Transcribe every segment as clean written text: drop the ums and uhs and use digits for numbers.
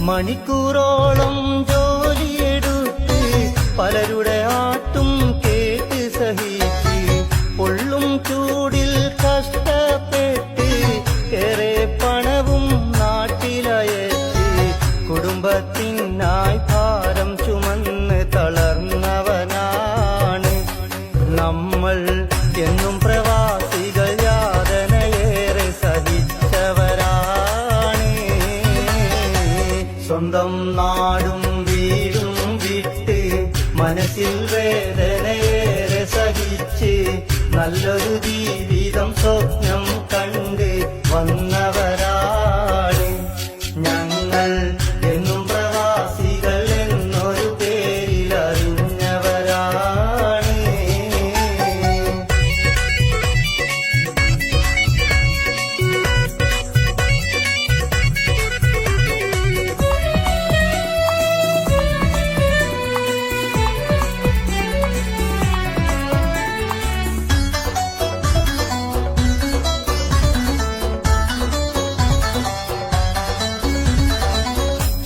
മണിക്കൂറോളം ജോലിയെടുത്ത് പലരുടെ ആട്ടും കേട്ട് സഹിച്ച് പൊള്ളും ചൂടിൽ കഷ്ടപ്പെട്ട് ഏറെ പണവും നാട്ടിലയച്ച് കുടുംബത്തിനായി ഭാരം ചുമന്ന് തളർന്നവനാണ് നമ്മൾ. എന്നും പ്രവാസികൾ യാതനയേറെ സഹിച്ചവരാണ്. സ്വന്തം നാടും വീടും വിട്ട് മനസ്സിൽ വേദനയേറെ സഹിച്ച് നല്ലൊരു ജീവിതം സ്വപ്നം കണ്ട് വന്നവരാണ് ഞങ്ങൾ. എന്നും പ്രവാസികൾ എന്നൊരു പേരിൽ അറിഞ്ഞവരാണ്.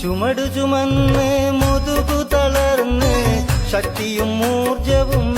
ചുമടു ചുമന്ന് മുതുകു തളർന്ന് ശക്തിയും ഊർജവും